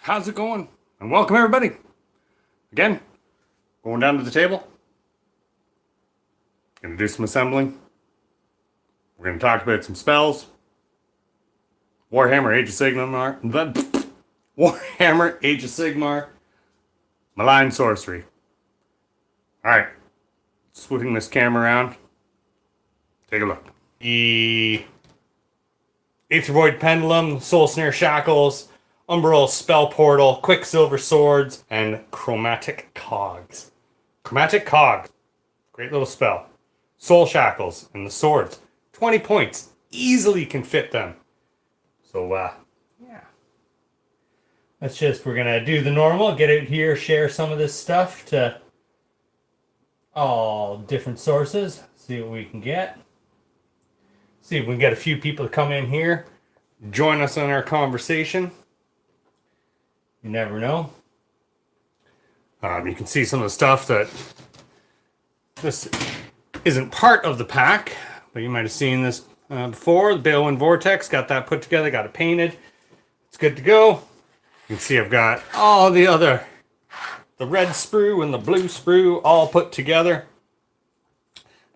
How's it going? And welcome everybody. Again, going down to the table. Gonna do some assembling. We're gonna talk about some spells. Warhammer Age of Sigmar. Warhammer Age of Sigmar. Malign Sorcery. Alright. Switching this camera around. Take a look. The Aether Void Pendulum, Soul Snare Shackles, Umbral Spell Portal, Quicksilver Swords, and Chromatic Cogs. Chromatic Cogs. Great little spell. Soul Shackles and the swords. 20 points. Easily can fit them. So, yeah. We're going to do the normal. Get out here, share some of this stuff to all different sources. See what we can get. See if we can get a few people to come in here. Join us in our conversation. You never know. You can see some of the stuff that this isn't part of the pack, but you might have seen this before. The Balewind Vortex, got that put together, got it painted. It's good to go. You can see I've got all the red sprue and the blue sprue all put together.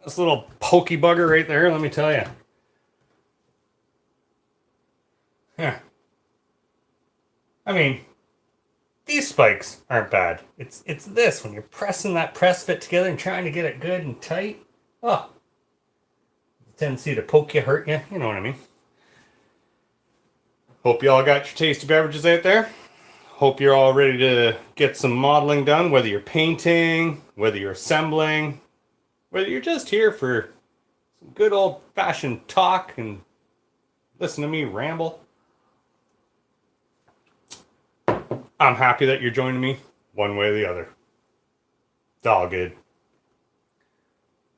This little pokey bugger right there, let me tell you. Yeah. I mean, these spikes aren't bad. It's this, when you're pressing that press fit together and trying to get it good and tight. Oh. Tendency to poke you, hurt you. You know what I mean. Hope you all got your tasty beverages out there. Hope you're all ready to get some modeling done, whether you're painting, whether you're assembling, whether you're just here for some good old-fashioned talk and listen to me ramble. I'm happy that you're joining me one way or the other. It's all good.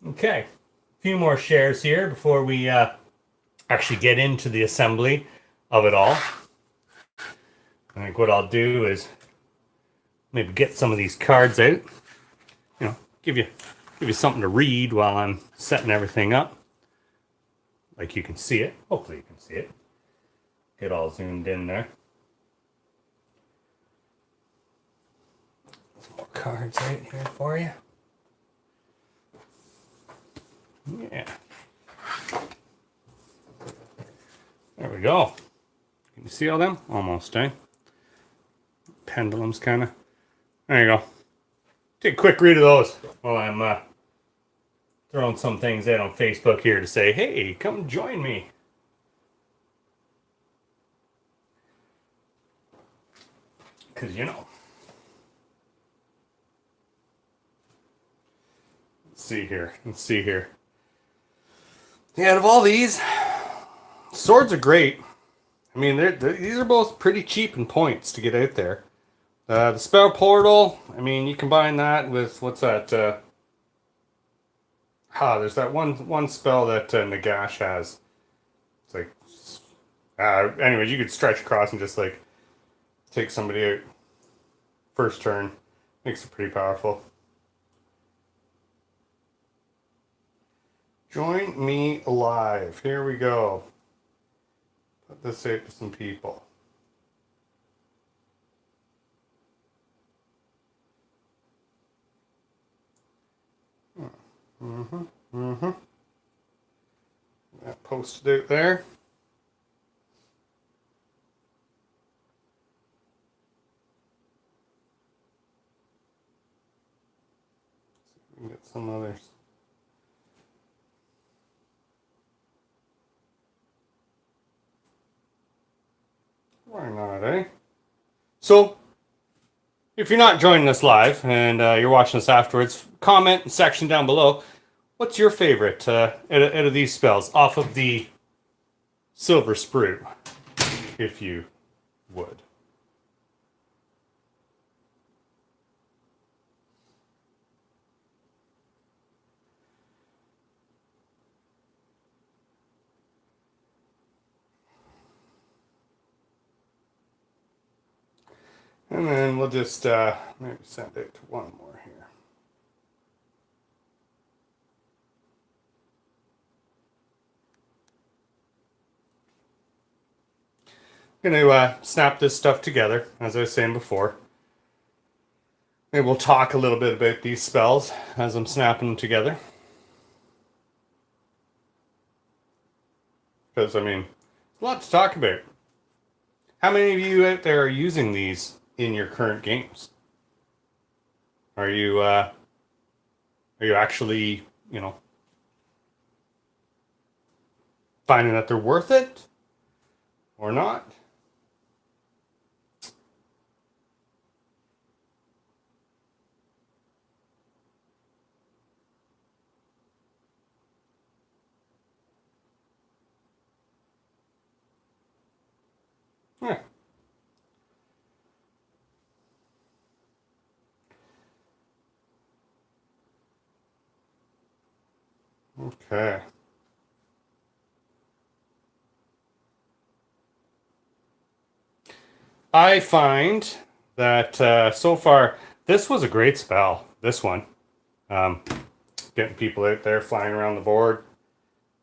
Okay. A few more shares here before we actually get into the assembly of it all. I think what I'll do is maybe get some of these cards out. You know, give you something to read while I'm setting everything up. Like you can see it. Hopefully you can see it. Get all zoomed in there. Some more cards out here for you. Yeah. There we go. Can you see all them? Almost, eh? Pendulums, kind of. There you go. Take a quick read of those while I'm throwing some things out on Facebook here to say, hey, come join me. Because, you know. Let's see here. Yeah, out of all these, swords are great. I mean, these are both pretty cheap in points to get out there. The spell portal, I mean, you combine that with, what's that? There's that one spell that Nagash has. It's like, anyways, you could stretch across and just like take somebody out first turn. Makes it pretty powerful. Join me live. Here we go. Put this out to some people. That posted out there. See if we can get some others. Why not, eh? So, if you're not joining us live and you're watching us afterwards, comment section down below. What's your favorite out of these spells off of the Silver Sprue, if you would? And then we'll just maybe send it to one more here. I'm going to snap this stuff together, as I was saying before. Maybe we'll talk a little bit about these spells as I'm snapping them together. Because, I mean, there's a lot to talk about. How many of you out there are using these in your current games? Are you actually, finding that they're worth it or not? Yeah. Okay. I find that so far, this was a great spell. This one. Um, Getting people out there flying around the board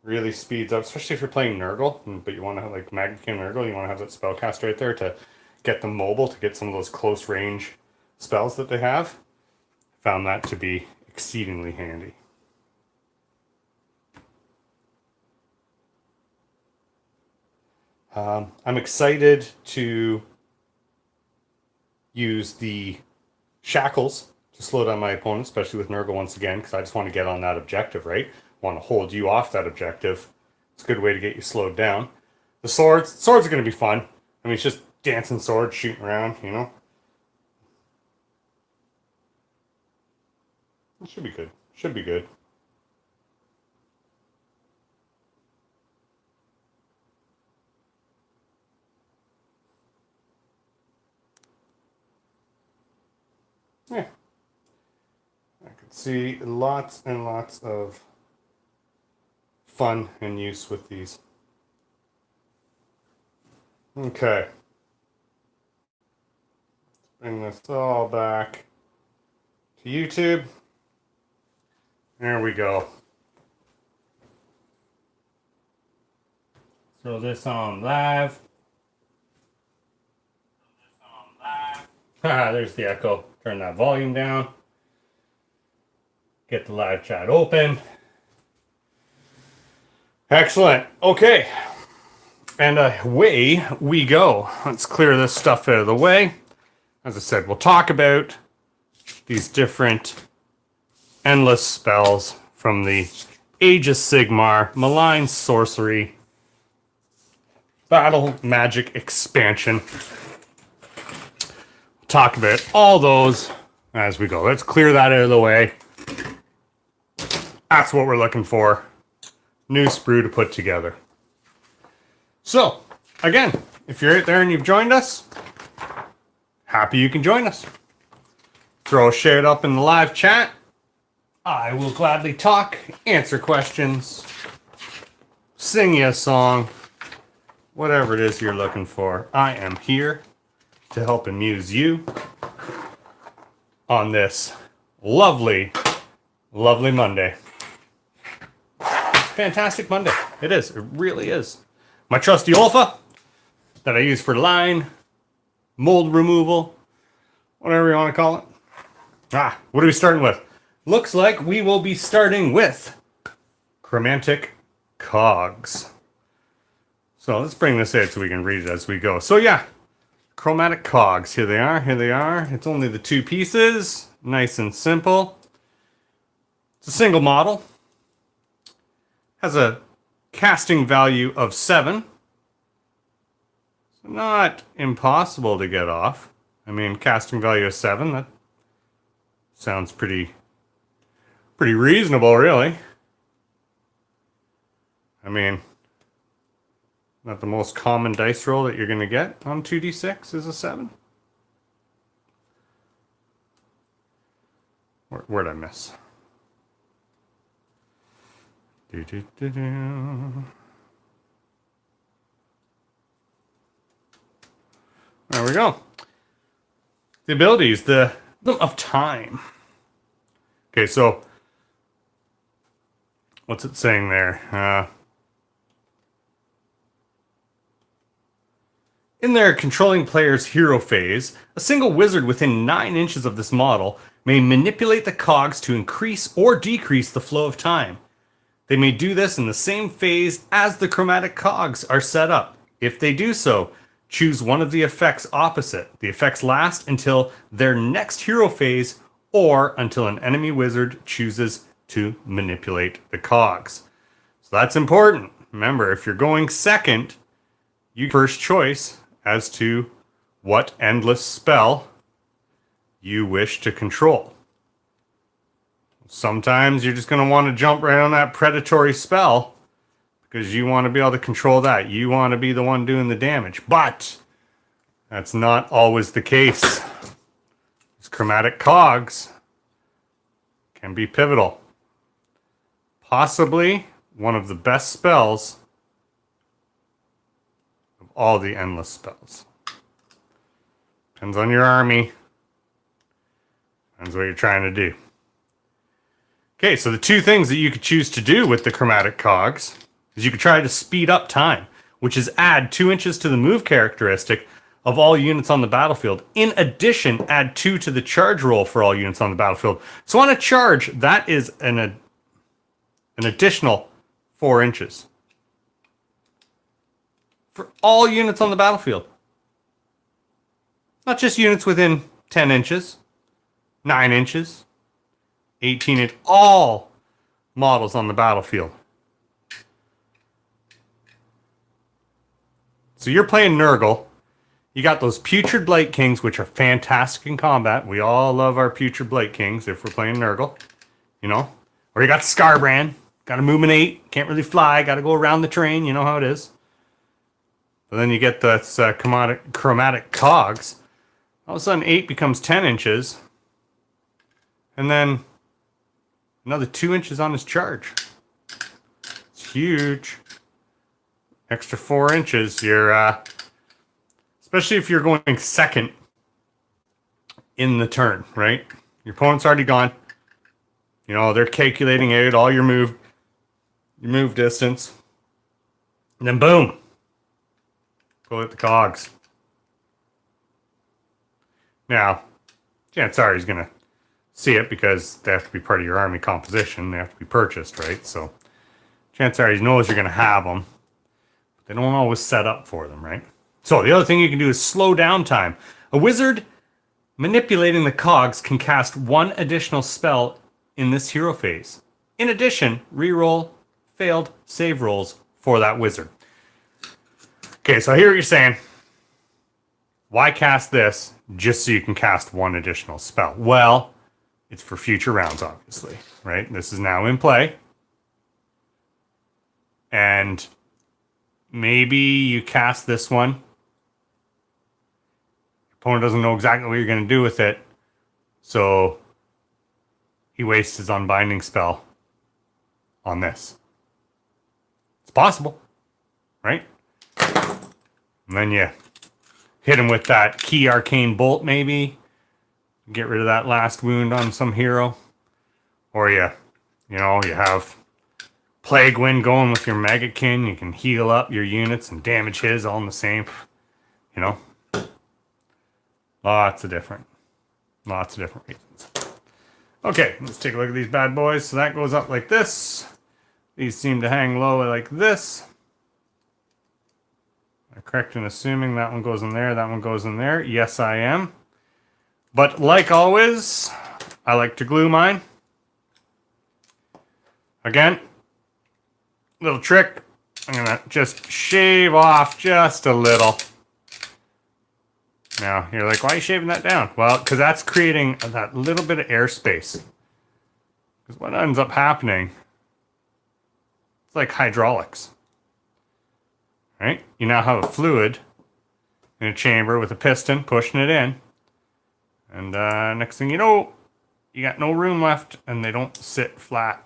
really speeds up, especially if you're playing Nurgle, but you want to have like Magic and Nurgle, you want to have that spellcaster right there to get them mobile, to get some of those close range spells that they have. Found that to be exceedingly handy. I'm excited to use the Shackles to slow down my opponent, especially with Nurgle once again, because I just want to get on that objective, right? Want to hold you off that objective. It's a good way to get you slowed down. The swords are going to be fun. I mean, it's just dancing swords, shooting around, It should be good. Should be good. Yeah. I could see lots and lots of fun and use with these. Okay. Bring this all back to YouTube. There we go. Throw this on live. There's the echo. Turn that volume down. Get the live chat open. Excellent. Okay. And away we go. Let's clear this stuff out of the way. As I said, we'll talk about these different endless spells from the Age of Sigmar Malign Sorcery Battle Magic expansion. Talk about all those as we go. Let's clear that out of the way. That's what we're looking for. New sprue to put together. So, again, if you're out there and you've joined us, happy you can join us. Throw a shout up in the live chat. I will gladly talk, answer questions, sing you a song, whatever it is you're looking for. I am here to help amuse you on this lovely, lovely Monday. Fantastic Monday. It is. It really is. My trusty Olfa that I use for line, mold removal, whatever you want to call it. What are we starting with? Looks like we will be starting with Chromantic Cogs. So let's bring this out so we can read it as we go. So yeah, Chromatic Cogs. Here they are. Here they are. It's only the two pieces. Nice and simple. It's a single model. Has a casting value of 7. So not impossible to get off. I mean, casting value of 7, that sounds pretty reasonable, really. I mean, not the most common dice roll that you're going to get on 2d6 is a 7. Where'd I miss? There we go. The abilities, the of time. Okay, so what's it saying there? In their controlling player's hero phase, a single wizard within 9 inches of this model may manipulate the cogs to increase or decrease the flow of time. They may do this in the same phase as the chromatic cogs are set up. If they do so, choose one of the effects opposite. The effects last until their next hero phase or until an enemy wizard chooses to manipulate the cogs. So that's important. Remember, if you're going second, you first choice as to what endless spell you wish to control. Sometimes you're just going to want to jump right on that predatory spell because you want to be able to control that. You want to be the one doing the damage. But that's not always the case. These chromatic cogs can be pivotal. Possibly one of the best spells of all the endless spells. Depends on your army. Depends what you're trying to do. Okay, so the two things that you could choose to do with the chromatic cogs is you could try to speed up time, which is add 2 inches to the move characteristic of all units on the battlefield. In addition, add 2 to the charge roll for all units on the battlefield. So on a charge, that is an additional 4 inches for all units on the battlefield. Not just units within 10 inches, 9 inches, 18 inch, all models on the battlefield. So you're playing Nurgle. You got those Putrid Blight Kings, which are fantastic in combat. We all love our Putrid Blight Kings if we're playing Nurgle. You know? Or you got the Scarbrand. Got to movement 8. Can't really fly. Got to go around the terrain. You know how it is. But then you get the chromatic cogs. All of a sudden 8 becomes 10 inches. And then another 2 inches on his charge. It's huge. Extra 4 inches. You're, especially if you're going second in the turn, right? Your opponent's already gone. You know, they're calculating out all your move distance. And then boom. Go at the cogs. Now, chances are he's going to see it because they have to be part of your army composition. They have to be purchased, right? So chances are he knows you're going to have them. But they don't always set up for them, right? So the other thing you can do is slow down time. A wizard manipulating the cogs can cast 1 additional spell in this hero phase. In addition, reroll failed save rolls for that wizard. Okay, so I hear what you're saying. Why cast this just so you can cast 1 additional spell? Well, it's for future rounds, obviously, right? This is now in play. And maybe you cast this one. Your opponent doesn't know exactly what you're going to do with it. So he wastes his unbinding spell on this. It's possible, right? And then you hit him with that key arcane bolt, maybe. Get rid of that last wound on some hero. Or you have Plague Wind going with your Megakin. You can heal up your units and damage his all in the same. You know. Lots of different reasons. Okay, let's take a look at these bad boys. So that goes up like this. These seem to hang low like this. Am I correct in assuming that one goes in there, that one goes in there? Yes, I am. But like always, I like to glue mine. Again, little trick. I'm going to just shave off just a little. Now, you're like, why are you shaving that down? Well, because that's creating that little bit of airspace. Because what ends up happening, it's like hydraulics. Right? You now have a fluid in a chamber with a piston pushing it in. And next thing you know, you got no room left and they don't sit flat.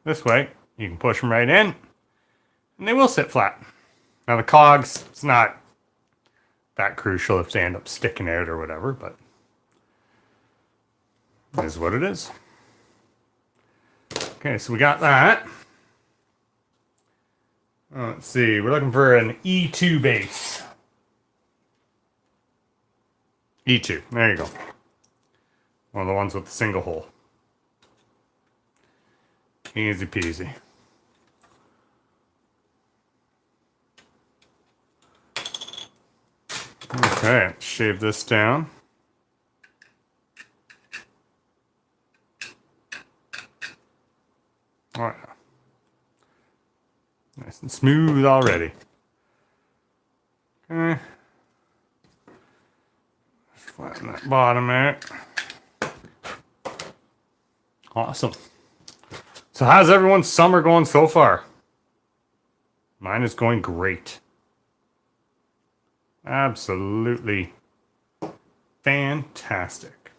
This way, you can push them right in and they will sit flat. Now the cogs, it's not that crucial if they end up sticking out or whatever, but it is what it is. Okay, so we got that. Let's see. We're looking for an E2 base. E2. There you go. One of the ones with the single hole. Easy peasy. Okay, shave this down. Oh yeah. Nice and smooth already. Okay. Just flatten that bottom out. Awesome. So how's everyone's summer going so far? Mine is going great. Absolutely fantastic.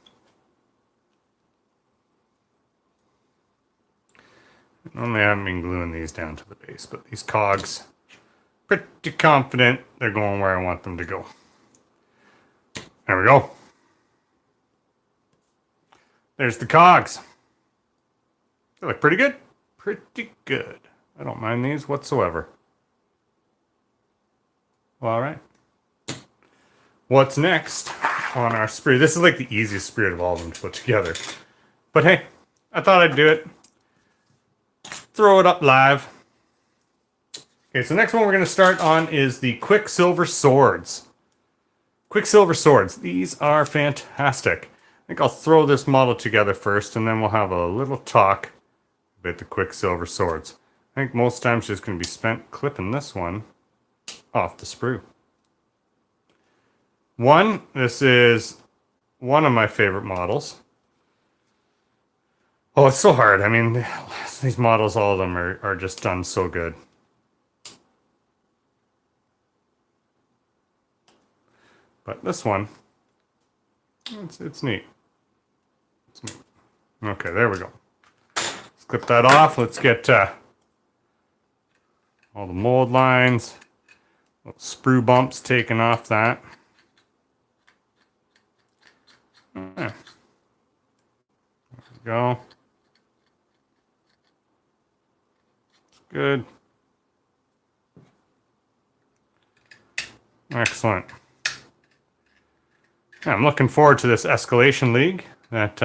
Normally I haven't been gluing these down to the base, but these cogs, pretty confident they're going where I want them to go. There we go. There's the cogs. They look pretty good. Pretty good. I don't mind these whatsoever. Well, all right. What's next on our sprue? This is like the easiest sprue of all of them to put together. But hey, I thought I'd do it. Throw it up live. Okay, so the next one we're going to start on is the Quicksilver Swords. Quicksilver Swords. These are fantastic. I think I'll throw this model together first, and then we'll have a little talk about the Quicksilver Swords. I think most times just going to be spent clipping this one off the sprue. This is one of my favorite models. Oh, it's so hard. I mean, these models, all of them are just done so good. But this one, it's neat. It's neat. Okay, there we go. Let's clip that off. Let's get all the mold lines, little sprue bumps taken off that. There we go. Good. Excellent. Yeah, I'm looking forward to this escalation league that's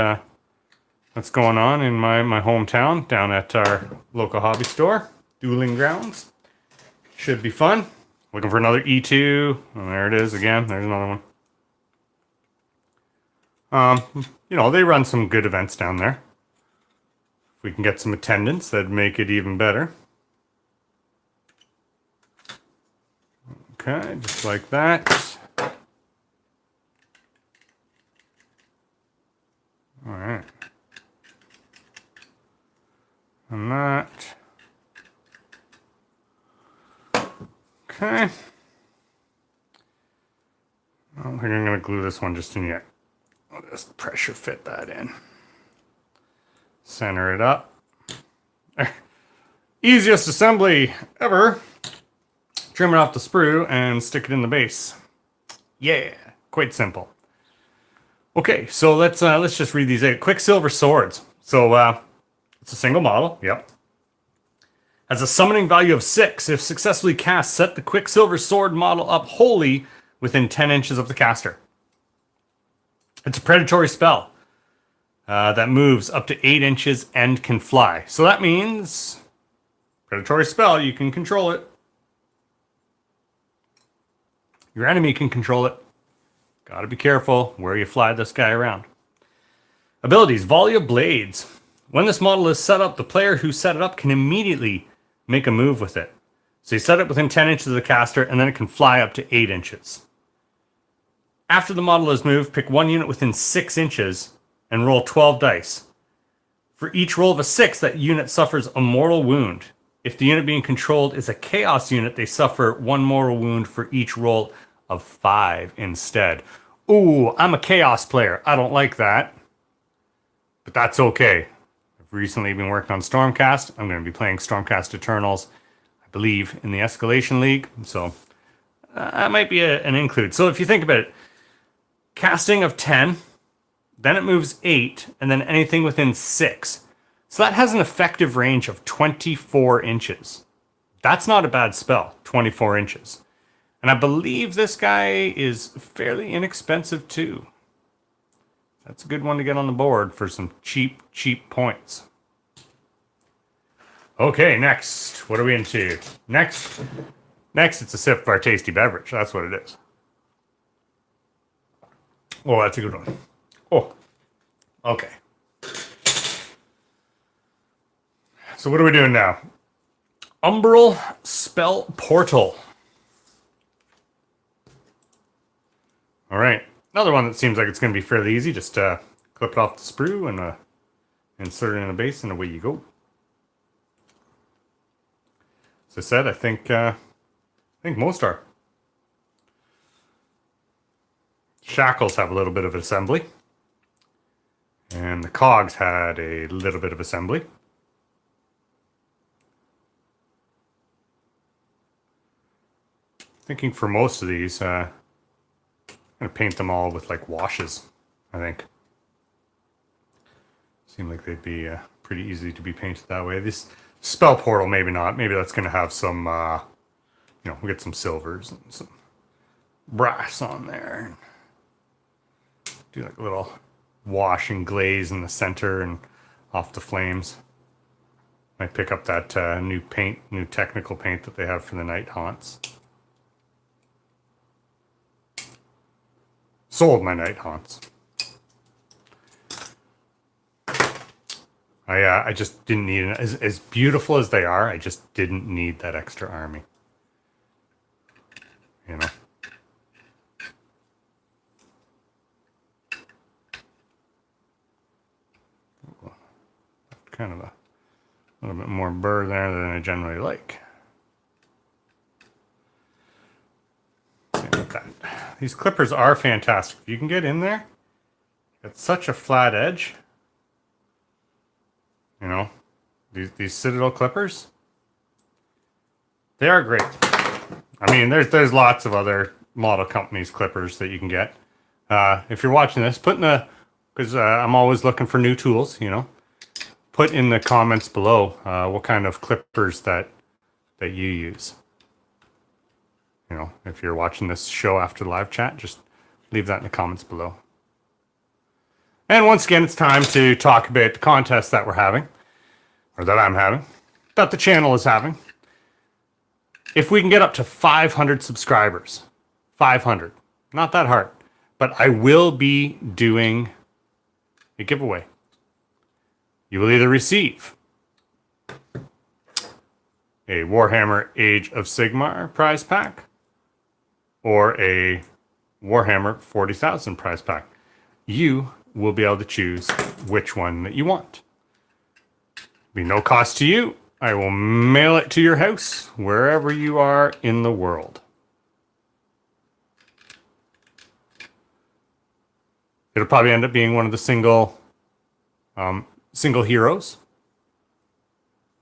going on in my hometown down at our local hobby store, Dueling Grounds. Should be fun. Looking for another E2. Oh, there it is again. There's another one. You know, they run some good events down there. If we can get some attendance, that'd make it even better. Okay, just like that. All right. And that. Okay. I don't think I'm going to glue this one just in yet. I'll just pressure fit that in. Center it up. There. Easiest assembly ever. Trim it off the sprue and stick it in the base. Yeah, quite simple. Okay, so let's just read these out. Quicksilver Swords. So it's a single model. Yep. Has a summoning value of 6. If successfully cast, set the Quicksilver Sword model up wholly within 10 inches of the caster. It's a predatory spell that moves up to 8 inches and can fly. So that means predatory spell, you can control it. Your enemy can control it. Gotta be careful where you fly this guy around. Abilities, Volley of Blades. When this model is set up, the player who set it up can immediately make a move with it. So you set it within 10 inches of the caster, and then it can fly up to 8 inches. After the model is moved, pick one unit within 6 inches and roll 12 dice. For each roll of a 6, that unit suffers a mortal wound. If the unit being controlled is a chaos unit, they suffer 1 mortal wound for each roll of 5 instead. Ooh, I'm a chaos player. I don't like that. But that's okay. I've recently been working on Stormcast. I'm going to be playing Stormcast Eternals, I believe, in the Escalation League. So that might be an include. So if you think about it, casting of 10, then it moves 8, and then anything within 6. So that has an effective range of 24 inches. That's not a bad spell, 24 inches. And I believe this guy is fairly inexpensive too. That's a good one to get on the board for some cheap points. Okay, next. What are we into? Next, it's a sip of our tasty beverage. That's what it is. Oh, that's a good one. Oh, okay. So what are we doing now? Umbral Spell Portal. All right. Another one that seems like it's going to be fairly easy. Just clip it off the sprue and insert it in a base, and away you go. As I said, I think most are. Shackles have a little bit of assembly. And the Cogs had a little bit of assembly. Thinking for most of these, I'm going to paint them all with like washes, I think. Seem like they'd be pretty easy to be painted that way. This spell portal, maybe not. Maybe that's going to have some, we'll get some silvers and some brass on there. Do like a little wash and glaze in the center and off the flames. Might pick up that new technical paint that they have for the night haunts. Sold my night haunts. I just didn't need it. As beautiful as they are, I just didn't need that extra army. You know. Kind of a little bit more burr there than I generally like. Same with that. These clippers are fantastic. If you can get in there, it's such a flat edge. You know, these Citadel clippers, they are great. I mean, there's lots of other model companies clippers that you can get. If you're watching this, put in the, because I'm always looking for new tools, you know. Put in the comments below what kind of clippers that you use. You know, if you're watching this show after the live chat, just leave that in the comments below. And once again, it's time to talk about the contest that we're having, or that I'm having, that the channel is having. If we can get up to 500 subscribers, 500, not that hard, but I will be doing a giveaway. You will either receive a Warhammer Age of Sigmar prize pack or a Warhammer 40,000 prize pack. You will be able to choose which one that you want. Be no cost to you. I will mail it to your house wherever you are in the world. It'll probably end up being one of the single heroes.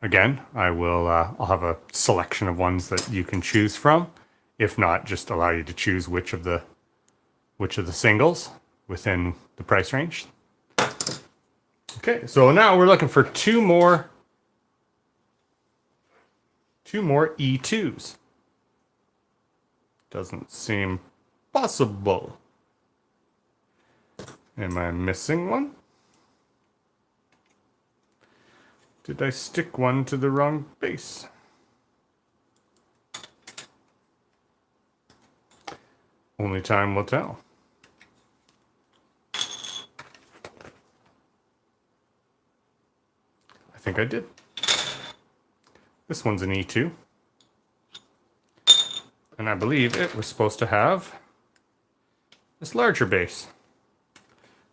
Again, I'll have a selection of ones that you can choose from. If not, just allow you to choose which of the singles within the price range. Okay, so now we're looking for two more E2s. Doesn't seem possible. Am I missing one? Did I stick one to the wrong base? Only time will tell. I think I did. This one's an E2. And I believe it was supposed to have this larger base.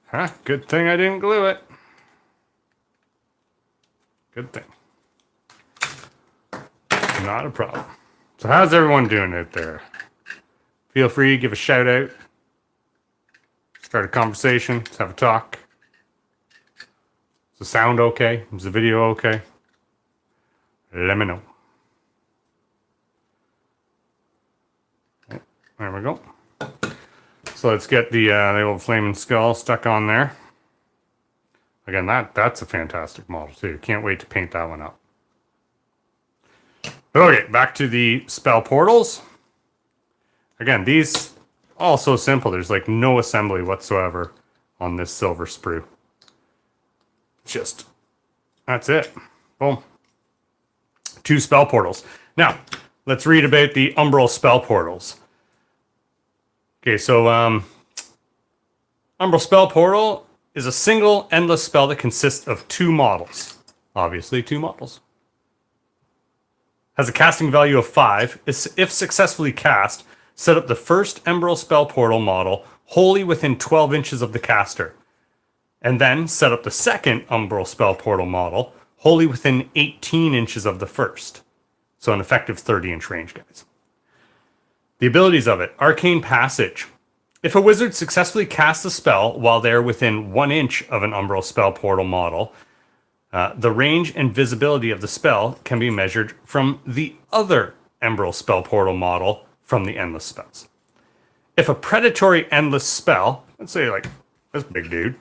Huh, good thing I didn't glue it. Good thing. Not a problem. So how's everyone doing out there? Feel free to give a shout out. Start a conversation. Let's have a talk. Is the sound okay? Is the video okay? Let me know. Okay, there we go. So let's get the old flaming skull stuck on there. Again, that's a fantastic model too. Can't wait to paint that one up. Okay, back to the spell portals. Again, these all so simple. There's like no assembly whatsoever on this silver sprue. Just, that's it. Boom. 2 spell portals. Now, let's read about the Umbral spell portals. Okay, so Umbral spell portal is a single endless spell that consists of 2 models. Obviously, 2 models. Has a casting value of 5. If successfully cast, set up the first Umbral spell portal model wholly within 12 inches of the caster. And then set up the second Umbral spell portal model wholly within 18 inches of the first. So an effective 30-inch range, guys. The abilities of it. Arcane Passage. If a wizard successfully casts a spell while they're within 1 inch of an Umbral spell portal model, the range and visibility of the spell can be measured from the other Umbral spell portal model from the endless spells. If a predatory endless spell, let's say like this big dude,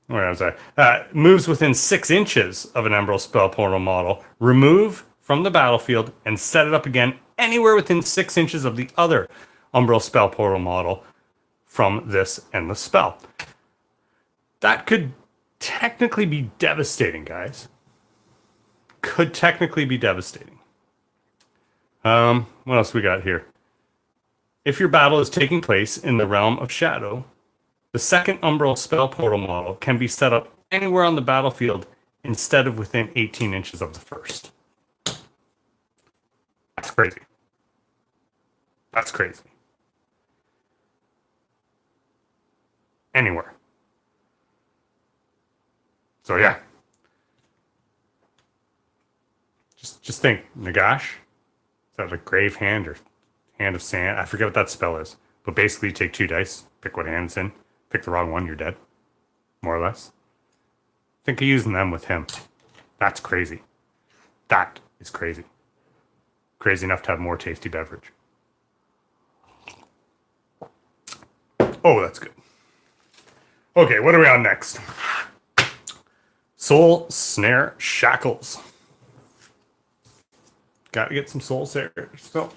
where was I? Moves within 6 inches of an Umbral spell portal model, remove from the battlefield and set it up again anywhere within 6 inches of the other Umbral spell portal model from this endless spell. That could technically be devastating, guys. Could technically be devastating. What else we got here? If your battle is taking place in the realm of shadow, the second Umbral spell portal model can be set up anywhere on the battlefield instead of within 18 inches of the first. That's crazy. That's crazy. Anywhere. So yeah. Just think, Nagash, is that a grave hand or hand of sand? I forget what that spell is. But basically you take 2 dice, pick what hand it's in. Pick the wrong one, you're dead. More or less. Think of using them with him. That's crazy. That is crazy. Crazy enough to have more tasty beverage. Oh, that's good. Okay, what are we on next? Soul, Snare, Shackles. Gotta get some soul Snare. So,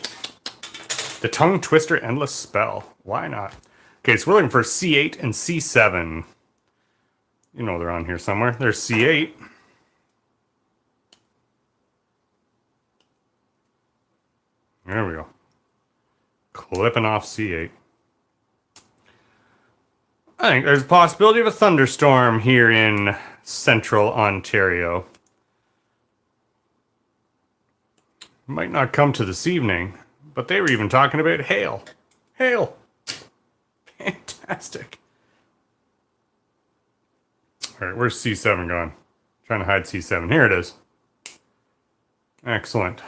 the Tongue Twister Endless Spell. Why not? Okay, so we're looking for C8 and C7. You know they're on here somewhere. There's C8. There we go. Clipping off C8. I think there's a possibility of a thunderstorm here in central Ontario. Might not come to this evening, but they were even talking about hail. Hail! Fantastic. Alright, where's C7 gone? Trying to hide C7. Here it is. Excellent.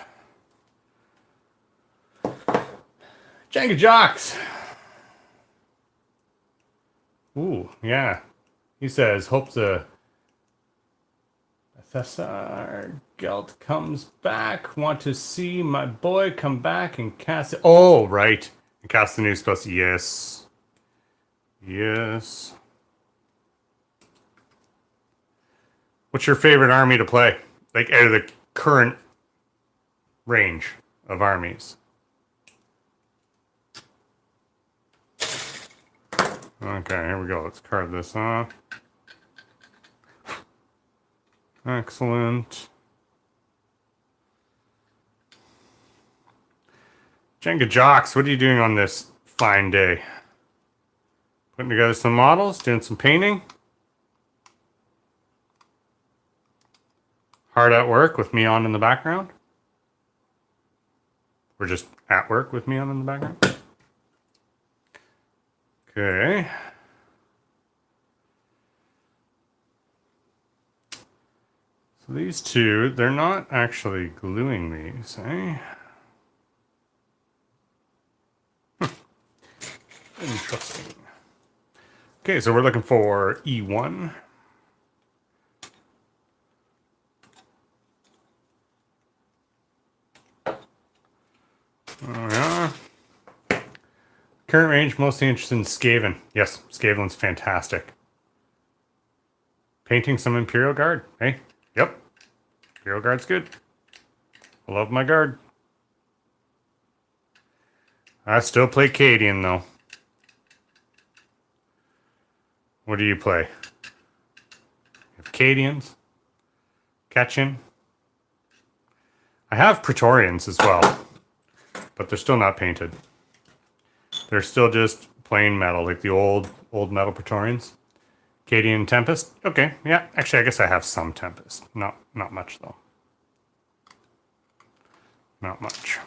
Jenga Jocks! Ooh, yeah. He says, hope the Thessar Gelt comes back. Want to see my boy come back and cast it. Oh, right. And cast the new spell. Yes. Yes. What's your favorite army to play? Like, out of the current range of armies. Okay, here we go. Let's carve this off. Excellent. Jenga Jocks, what are you doing on this fine day? Putting together some models, doing some painting. Hard at work with me on in the background. We're just at work with me on in the background. Okay. So these two, they're not actually gluing these, eh? Interesting. Okay, so we're looking for E1. Oh, yeah. Current range, mostly interested in Skaven. Yes, Skaven's fantastic. Painting some Imperial Guard. Hey, yep. Imperial Guard's good. I love my guard. I still play Cadian, though. What do you play? You have Cadians. Ketchin. I have Praetorians as well, but they're still not painted. They're still just plain metal, like the old metal Praetorians. Cadian Tempest. Okay, yeah. Actually, I guess I have some Tempest. Not much though. Not much. I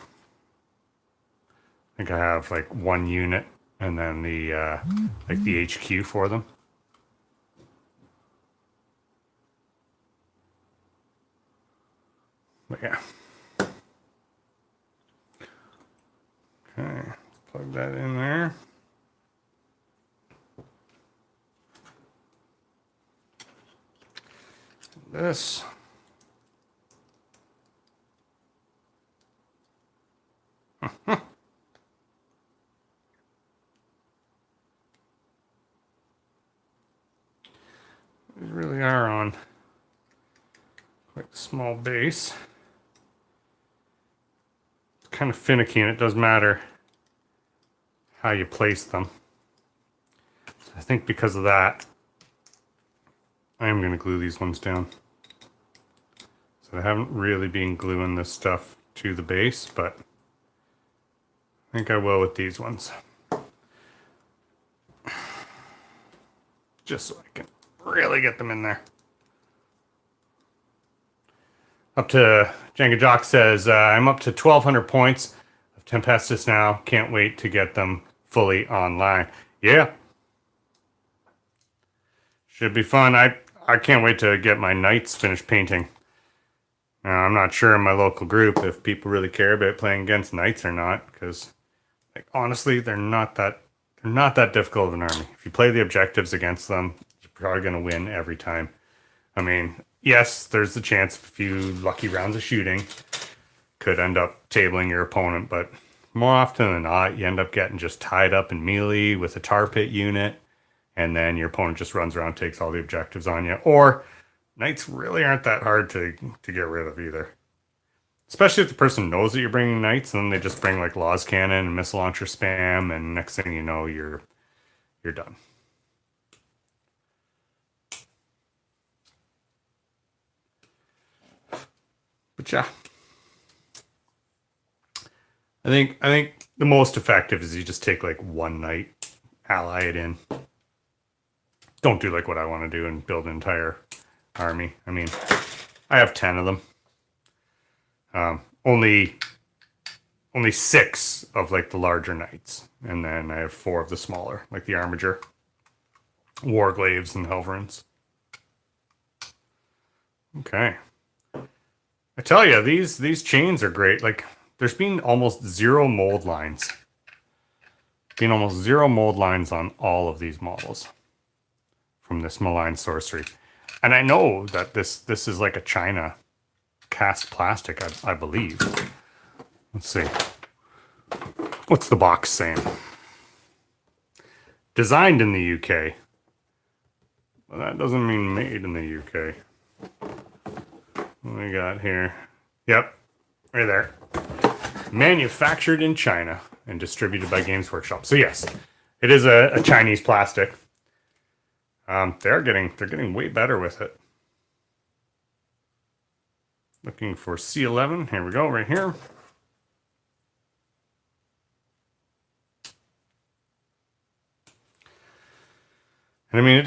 think I have like one unit, and then the like the HQ for them. But yeah. Okay, let's plug that in there. This. These really are on quite a small base. It's kind of finicky, and it does matter how you place them. So I think because of that, I am going to glue these ones down. So I haven't really been gluing this stuff to the base, but I think I will with these ones. Just so I can really get them in there. Up to Jenga Jock says, I'm up to 1,200 points of Tempestus now. Can't wait to get them fully online. Yeah. Should be fun. I can't wait to get my knights finished painting. Now, I'm not sure in my local group if people really care about playing against knights or not, because like honestly, they're not that difficult of an army. If you play the objectives against them, you're probably going to win every time. I mean, yes, there's the chance a few lucky rounds of shooting could end up tabling your opponent, but more often than not, you end up getting just tied up in melee with a tar pit unit, and then your opponent just runs around and takes all the objectives on you. Or knights really aren't that hard to get rid of either. Especially if the person knows that you're bringing knights, and then they just bring like Laws Cannon and Missile Launcher spam, and next thing you know, you're done. But yeah, I think the most effective is you just take like one knight, ally it in. Don't do like what I want to do and build an entire army. I mean, I have 10 of them. Only 6 of like the larger knights, and then I have 4 of the smaller, like the Armiger, Warglaves, and Helverins. Okay. I tell you, these chains are great. Like, there's been almost 0 mold lines. Been almost 0 mold lines on all of these models from this Malign Sorcery. And I know that this is like a China cast plastic, I believe. Let's see. What's the box saying? Designed in the UK. Well, that doesn't mean made in the UK. What we got here? Yep, right there. Manufactured in China and distributed by Games Workshop. So yes, it is a Chinese plastic. They're getting way better with it. Looking for C11. Here we go, right here. And I mean,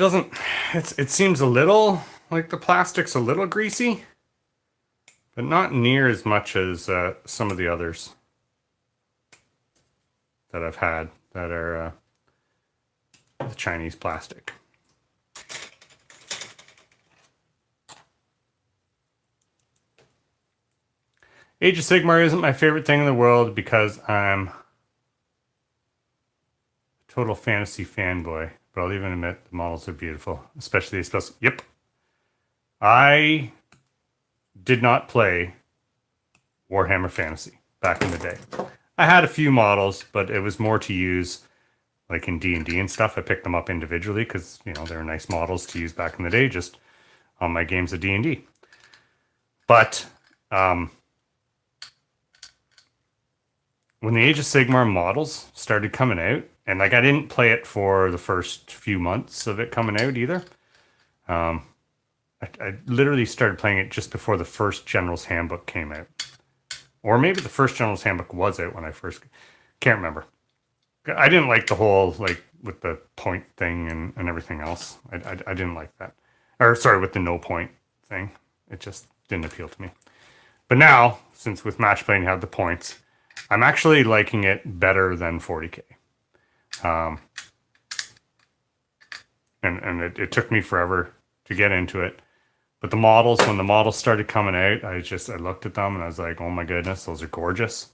it seems a little like the plastic's a little greasy, but not near as much as some of the others that I've had that are the Chinese plastic. Age of Sigmar isn't my favorite thing in the world because I'm a total fantasy fanboy, but I'll even admit the models are beautiful, especially the Yep. I did not play Warhammer Fantasy back in the day. I had a few models, but it was more to use like in D&D and stuff. I picked them up individually because, you know, they were nice models to use back in the day. Just on my games of D&D. But when the Age of Sigmar models started coming out, and like I didn't play it for the first few months of it coming out either. I literally started playing it just before the first General's Handbook came out. Or maybe the first General's Handbook was out when I first... Can't remember. I didn't like the whole, like, with the point thing and everything else. I didn't like that. Or, sorry, with the no point thing. It just didn't appeal to me. But now, since with match playing you have the points, I'm actually liking it better than 40k. And it took me forever to get into it. But the models, when the models started coming out, I looked at them and I was like, oh my goodness, those are gorgeous.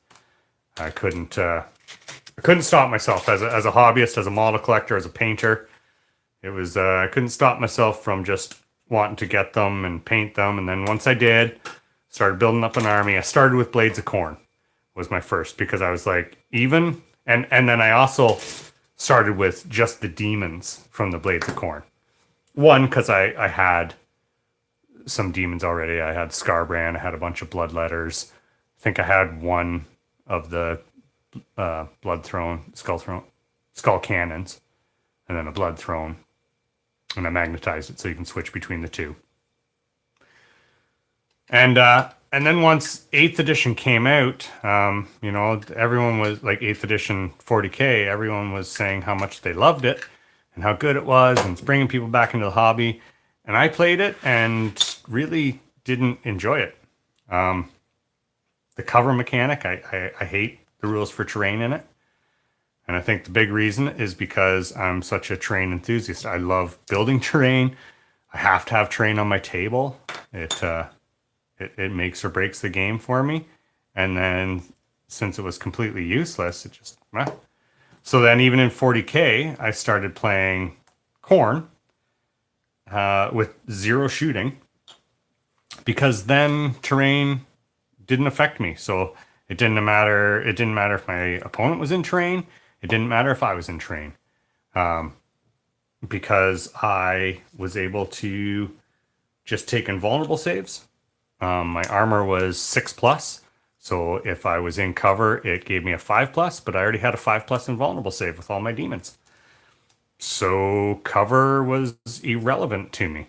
I couldn't stop myself as a hobbyist, as a model collector, as a painter. It was, I couldn't stop myself from just wanting to get them and paint them. And then once I did, started building up an army. I started with Blades of Corn was my first, because I was like, even, and then I also started with just the demons from the Blades of Corn. One, because I had some demons already. I had Scarbrand, I had a bunch of Bloodletters. I think I had one of the Blood Throne, Skull Cannons, and then a Blood Throne. And I magnetized it so you can switch between the two. And then once 8th edition came out, you know, everyone was like 8th edition 40k, everyone was saying how much they loved it and how good it was, and it's bringing people back into the hobby. And I played it and really didn't enjoy it. The cover mechanic, I hate the rules for terrain in it. And I think the big reason is because I'm such a terrain enthusiast. I love building terrain. I have to have terrain on my table. It makes or breaks the game for me. And then since it was completely useless, it just... So then even in 40k, I started playing Khorne. With 0 shooting, because then terrain didn't affect me. So it didn't matter if my opponent was in terrain. It didn't matter if I was in terrain, because I was able to just take invulnerable saves. My armor was 6+, so if I was in cover, it gave me a 5+, but I already had a 5+ invulnerable save with all my demons. So cover was irrelevant to me.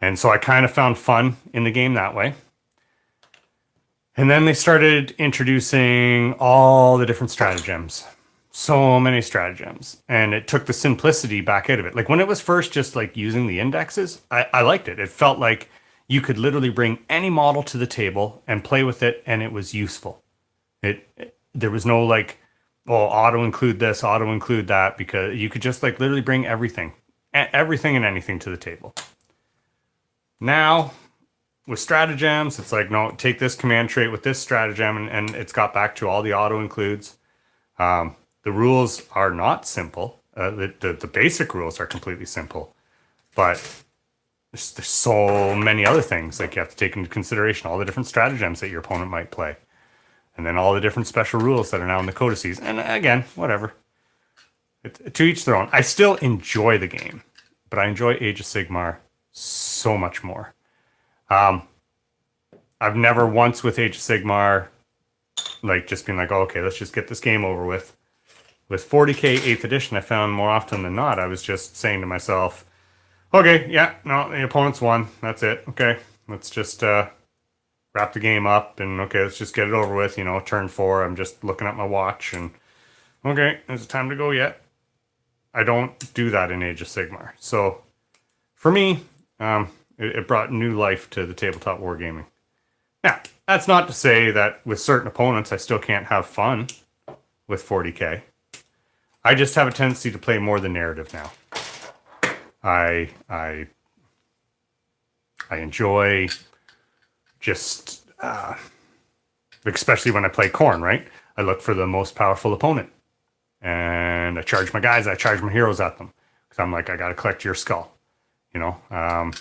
And so I kind of found fun in the game that way. And then they started introducing all the different stratagems. So many stratagems. And it took the simplicity back out of it. Like when it was first just like using the indexes, I liked it. It felt like you could literally bring any model to the table and play with it, and it was useful. There was no like, oh, auto include this, auto include that, because you could just like literally bring everything and anything to the table. Now, with stratagems, it's like, no, take this command trait with this stratagem, and it's got back to all the auto includes. The rules are not simple. The basic rules are completely simple, but there's so many other things like you have to take into consideration, all the different stratagems that your opponent might play. And then all the different special rules that are now in the codices. And again, whatever. To each their own. I still enjoy the game, but I enjoy Age of Sigmar so much more. I've never once with Age of Sigmar like just been like, oh, okay, let's just get this game over with. With 40k 8th edition, I found more often than not, I was just saying to myself, okay, yeah, no, the opponent's won. That's it. Okay, let's just... wrap the game up, and okay, let's just get it over with. You know, turn 4, I'm just looking at my watch, and okay, is it time to go yet? I don't do that in Age of Sigmar. So, for me, it brought new life to the tabletop wargaming. Now, that's not to say that with certain opponents I still can't have fun with 40k. I just have a tendency to play more the narrative now. I enjoy... just, especially when I play Khorne, right? I look for the most powerful opponent. And I charge my guys, I charge my heroes at them. Because I'm like, I gotta collect your skull. You know?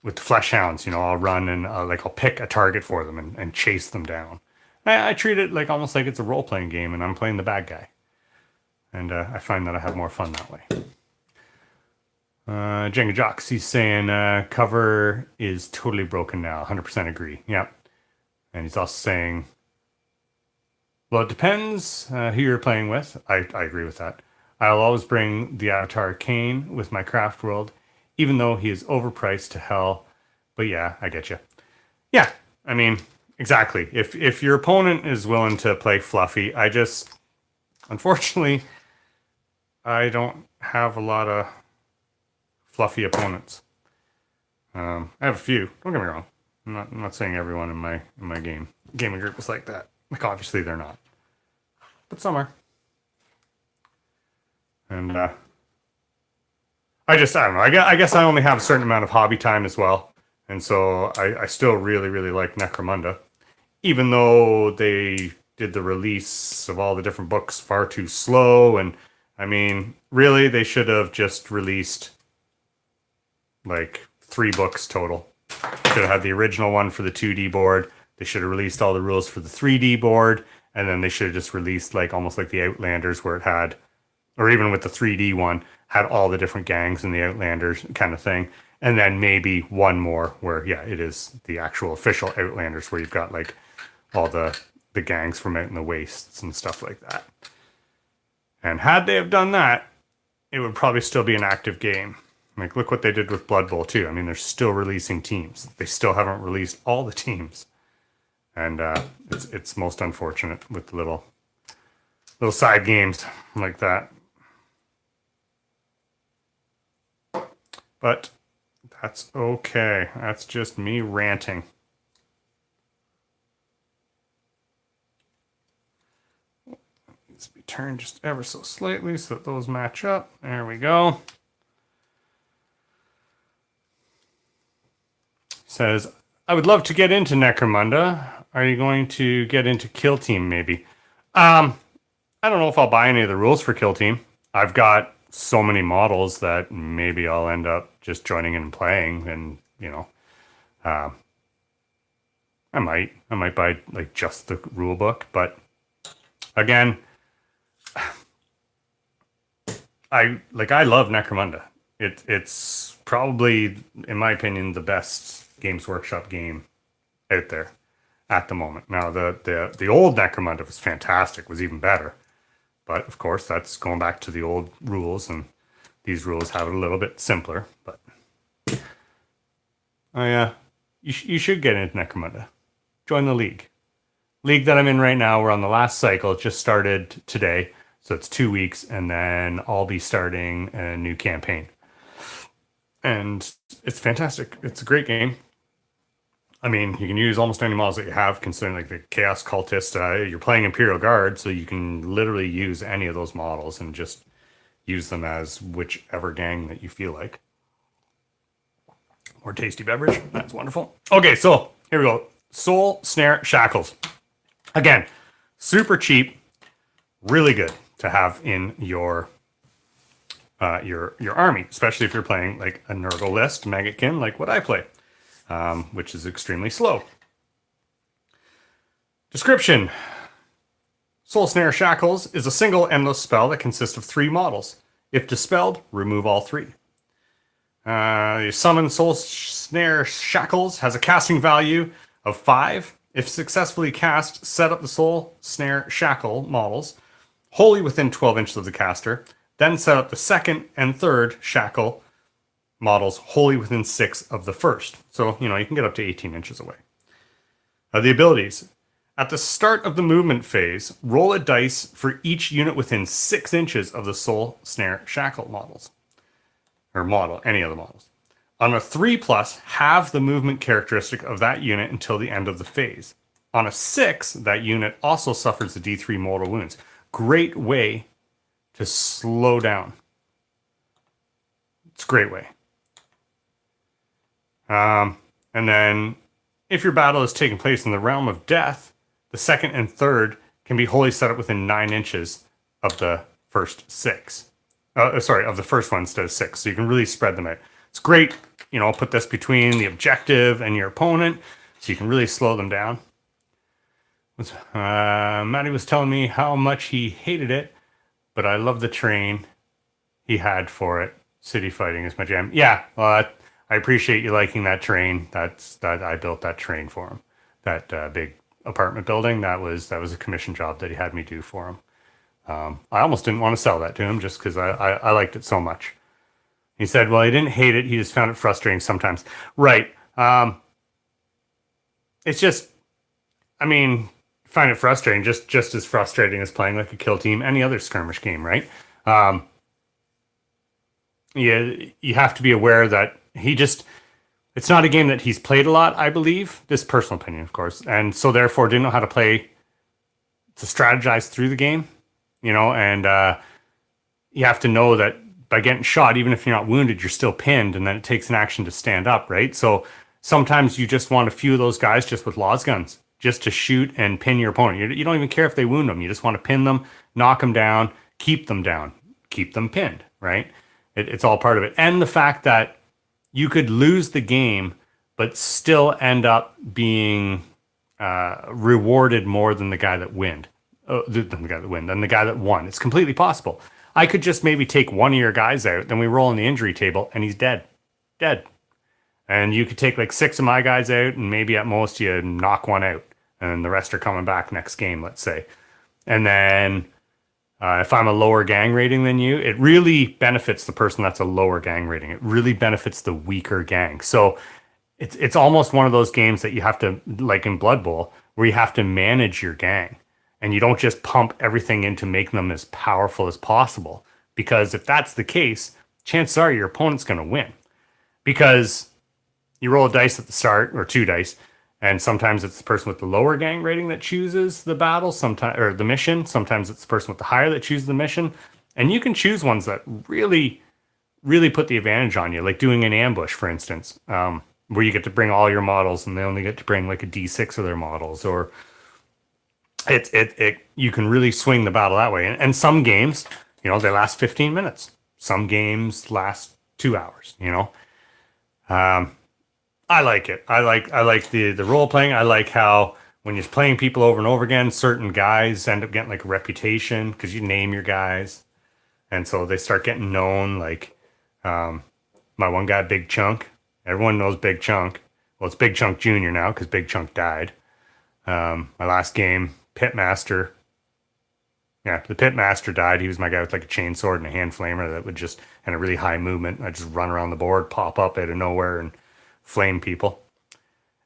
With the Flesh Hounds, you know, I'll run and I'll pick a target for them and chase them down. I treat it like almost like it's a role-playing game and I'm playing the bad guy. And I find that I have more fun that way. Jenga Jocks, he's saying cover is totally broken now. 100% agree. Yep. And he's also saying, well, it depends who you're playing with. I agree with that. I'll always bring the Avatar Kane with my craft world, even though he is overpriced to hell. But yeah, I get you. Yeah, I mean, exactly. If your opponent is willing to play fluffy, unfortunately, I don't have a lot of fluffy opponents. I have a few. Don't get me wrong. I'm not saying everyone in my gaming group is like that. Like obviously they're not, but some are. And I don't know. I guess I only have a certain amount of hobby time as well, and so I still really like Necromunda, even though they did the release of all the different books far too slow. And I mean, really, they should have just released like 3 books total. Should have had the original one for the 2D board. They should have released all the rules for the 3D board, and then they should have just released like almost like the Outlanders, where it had, or even with the 3D one, had all the different gangs in the Outlanders kind of thing. And then maybe one more where, yeah, it is the actual official Outlanders, where you've got like all the gangs from out in the wastes and stuff like that. And had they have done that, it would probably still be an active game. Like, look what they did with Blood Bowl too. I mean, they're still releasing teams. They still haven't released all the teams, and it's most unfortunate with the little side games like that. But that's okay. That's just me ranting. Needs to be turned just ever so slightly so that those match up. There we go. Says, I would love to get into Necromunda. Are you going to get into Kill Team maybe? I don't know if I'll buy any of the rules for Kill Team. I've got so many models that maybe I'll end up just joining in and playing, and you know, I might buy like just the rule book, but again, I love Necromunda. It's probably, in my opinion, the best Games Workshop game out there at the moment. Now the old Necromunda was fantastic, was even better. But of course, that's going back to the old rules, and these rules have it a little bit simpler. But oh yeah, you should get into Necromunda. Join the league. League that I'm in right now, we're on the last cycle. It just started today, so it's 2 weeks, and then I'll be starting a new campaign. And it's fantastic. It's a great game. I mean, you can use almost any models that you have, considering like the Chaos Cultist. You're playing Imperial Guard, so you can literally use any of those models and just use them as whichever gang that you feel like. More tasty beverage. That's wonderful. Okay, so here we go. Seoul, Snare, Shackles. Again, super cheap, really good to have in your army, especially if you're playing like a Nurgle list, Maggotkin, like what I play, which is extremely slow. Description. Soul Snare Shackles is a single endless spell that consists of 3 models. If dispelled, remove all 3. You summon Soul Snare Shackles, has a casting value of 5. If successfully cast, set up the Soul Snare Shackle models wholly within 12 inches of the caster. Then set up the second and third shackle models wholly within 6 of the first. So, you can get up to 18 inches away. The abilities. At the start of the movement phase, roll a dice for each unit within 6 inches of the Soul Snare Shackle models. Or model, any of the models. On a 3+, halve the movement characteristic of that unit until the end of the phase. On a 6, that unit also suffers the D3 mortal wounds. Great way to slow down. It's a great way. And then, if your battle is taking place in the realm of death, the second and third can be wholly set up within 9 inches of the first 6. Of the first one instead of 6. So you can really spread them out. It's great, put this between the objective and your opponent, so you can really slow them down. Matty was telling me how much he hated it, but I love the train he had for it. City fighting is my jam. Yeah, well, I appreciate you liking that train. That I built that train for him. That big apartment building. That was a commission job that he had me do for him. I almost didn't want to sell that to him just because I liked it so much. He said, well, he didn't hate it. He just found it frustrating sometimes. Right. It's just, I mean, find it frustrating, just as frustrating as playing like a kill team, any other skirmish game, right? You have to be aware that it's not a game that he's played a lot, I believe. This personal opinion, of course. And so therefore didn't know how to strategize through the game, and you have to know that by getting shot, even if you're not wounded, you're still pinned, and then it takes an action to stand up, right? So sometimes you just want a few of those guys just with Laws guns, just to shoot and pin your opponent. You don't even care if they wound them. You just want to pin them, knock them down, keep them pinned, right? It's all part of it. And the fact that you could lose the game, but still end up being rewarded more than the guy that won. Than the guy that won. It's completely possible. I could just maybe take one of your guys out, then we roll on the injury table, and he's dead. Dead. And you could take like 6 of my guys out, and maybe at most you knock one out, and then the rest are coming back next game, let's say. And then if I'm a lower gang rating than you, it really benefits the person that's a lower gang rating. It really benefits the weaker gang. So it's almost one of those games that you have to, like in Blood Bowl, where you have to manage your gang. And you don't just pump everything into making them as powerful as possible. Because if that's the case, chances are your opponent's going to win. Because you roll a dice at the start, or 2 dice, and sometimes it's the person with the lower gang rating that chooses the battle, or the mission. Sometimes it's the person with the higher that chooses the mission. And you can choose ones that really, really put the advantage on you, like doing an ambush, for instance, where you get to bring all your models and they only get to bring like a D6 of their models, or you can really swing the battle that way. And some games, they last 15 minutes. Some games last 2 hours, I like it. I like the role playing. I like how when you're playing people over and over again, certain guys end up getting like a reputation because you name your guys. And so they start getting known, like my one guy, Big Chunk. Everyone knows Big Chunk. Well, it's Big Chunk Jr. now because Big Chunk died. My last game, Pitmaster. Yeah, the Pitmaster died. He was my guy with like a chain sword and a hand flamer that would just, and a really high movement. I'd just run around the board, pop up out of nowhere, and flame people.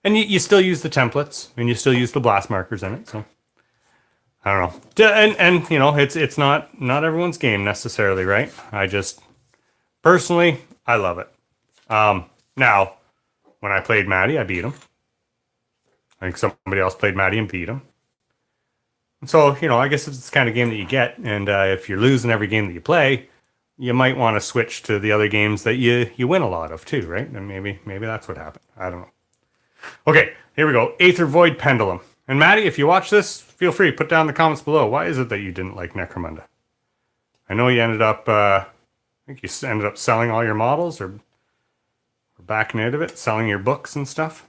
And you still use the templates, and you still use the blast markers in it. So I don't know. And it's not everyone's game necessarily, right? I just personally I love it. Now, when I played Maddie, I beat him. I think somebody else played Maddie and beat him. And so, I guess it's the kind of game that you get. And if you're losing every game that you play, you might want to switch to the other games that you win a lot of too, right? And maybe that's what happened. I don't know. Okay, here we go. Aether Void Pendulum. And Maddie, if you watch this, feel free, put down in the comments below. Why is it that you didn't like Necromunda? I know you ended up, I think you ended up selling all your models or backing out of it, selling your books and stuff.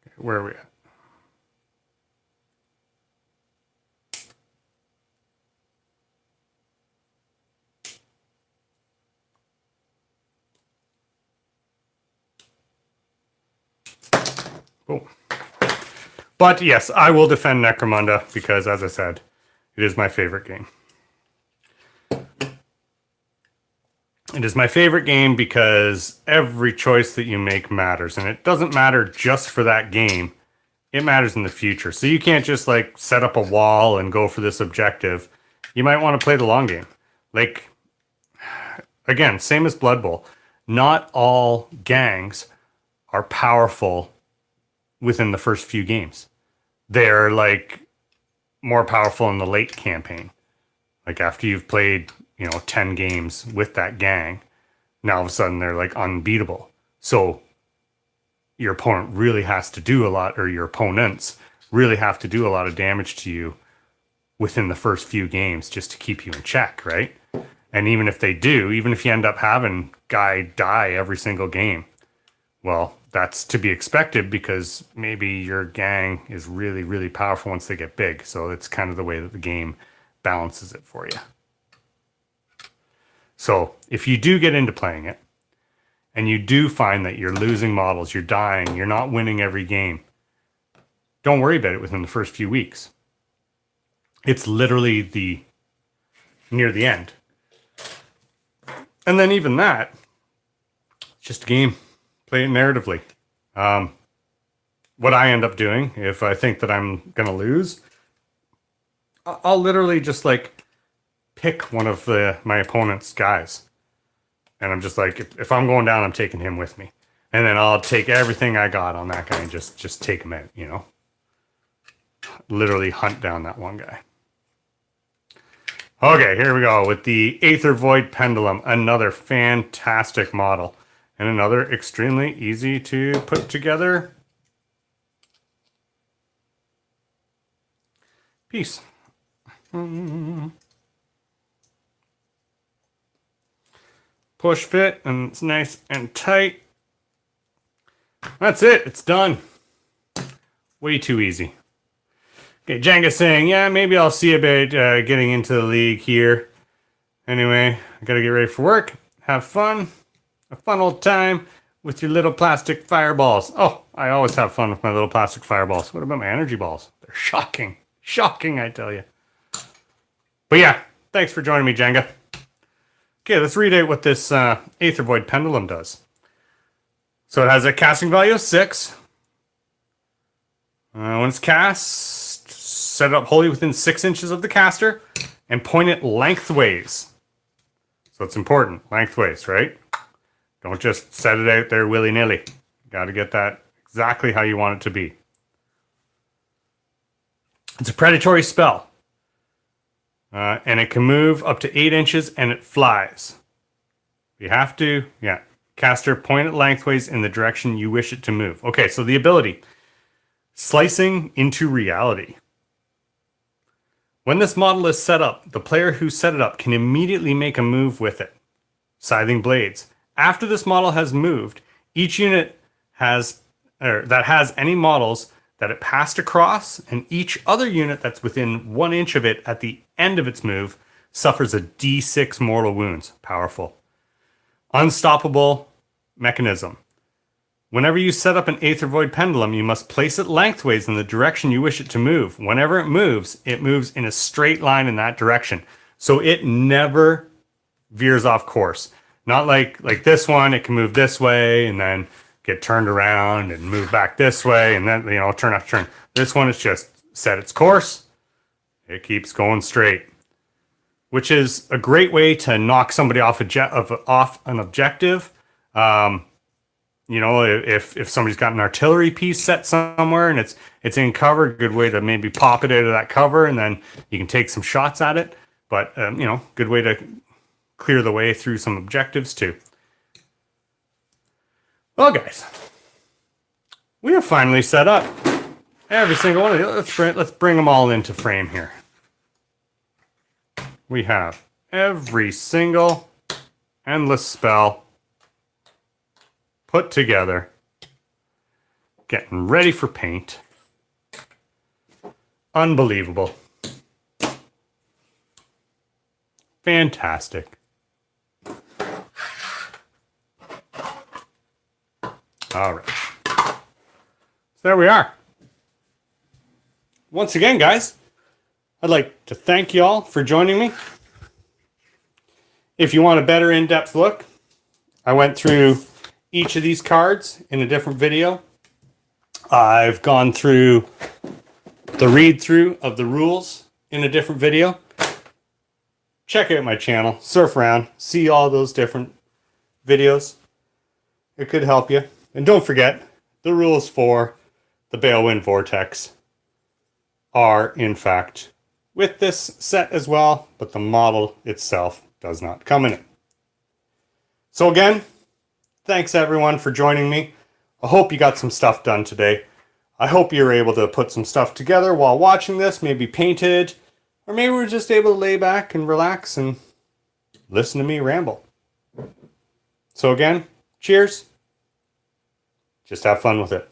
Okay, where are we at? Cool. But yes, I will defend Necromunda because, as I said, it is my favorite game. It is my favorite game because every choice that you make matters. And it doesn't matter just for that game. It matters in the future. So you can't just like set up a wall and go for this objective. You might want to play the long game. Like, again, same as Blood Bowl. Not all gangs are powerful within the first few games. They're like more powerful in the late campaign. Like after you've played, 10 games with that gang, now all of a sudden they're like unbeatable. So your opponent really has to do a lot, or your opponents really have to do a lot of damage to you within the first few games just to keep you in check, right? And even if they do, even if you end up having guy die every single game, well, that's to be expected because maybe your gang is really, really powerful once they get big. So it's kind of the way that the game balances it for you. So if you do get into playing it, and you do find that you're losing models, you're dying, you're not winning every game, don't worry about it within the first few weeks. It's literally near the end. And then even that, it's just a game. Play it narratively. What I end up doing, if I think that I'm going to lose, I'll literally just like pick one of my opponent's guys. And I'm just like, if I'm going down, I'm taking him with me. And then I'll take everything I got on that guy and just take him out, you know? Literally hunt down that one guy. Okay, here we go with the Aether Void Pendulum. Another fantastic model. And another extremely easy to put together piece. Push fit, and it's nice and tight. That's it. It's done. Way too easy. Okay, Jenga's saying, yeah, maybe I'll see about getting into the league here. Anyway, I gotta get ready for work. Have fun. A fun old time with your little plastic fireballs. Oh, I always have fun with my little plastic fireballs. What about my energy balls? They're shocking. Shocking, I tell you. But yeah, thanks for joining me, Jenga. Okay, let's read out what this Aether Void Pendulum does. So it has a casting value of 6. When it's cast, set it up wholly within 6 inches of the caster and point it lengthways. So it's important, lengthways, right? Don't just set it out there willy-nilly. Got to get that exactly how you want it to be. It's a predatory spell. And it can move up to 8 inches and it flies. You have to, caster, point it lengthways in the direction you wish it to move. Okay, so the ability, slicing into reality. When this model is set up, the player who set it up can immediately make a move with it. Scything Blades. After this model has moved, each unit that has any models that it passed across, and each other unit that's within 1 inch of it at the end of its move suffers a d6 mortal wounds. Powerful. Unstoppable mechanism. Whenever you set up an Aether Void Pendulum, you must place it lengthways in the direction you wish it to move. Whenever it moves in a straight line in that direction. So it never veers off course. Not like this one, it can move this way and then get turned around and move back this way and then, turn after turn. This one is just set its course. It keeps going straight, which is a great way to knock somebody off an objective. If somebody's got an artillery piece set somewhere and it's in cover, good way to maybe pop it out of that cover and then you can take some shots at it. But, good way to clear the way through some objectives too. Well, guys, we have finally set up every single one of these. Let's bring them all into frame here. We have every single endless spell put together, getting ready for paint. Unbelievable. Fantastic. All right. So there we are. Once again, guys, I'd like to thank you all for joining me. If you want a better in-depth look, I went through each of these cards in a different video. I've gone through the read-through of the rules in a different video. Check out my channel, surf around, see all those different videos. It could help you. And don't forget, the rules for the Balewind Vortex are, in fact, with this set as well, but the model itself does not come in it. So again, thanks everyone for joining me. I hope you got some stuff done today. I hope you were able to put some stuff together while watching this, maybe painted, or maybe we're just able to lay back and relax and listen to me ramble. So again, cheers. Just have fun with it.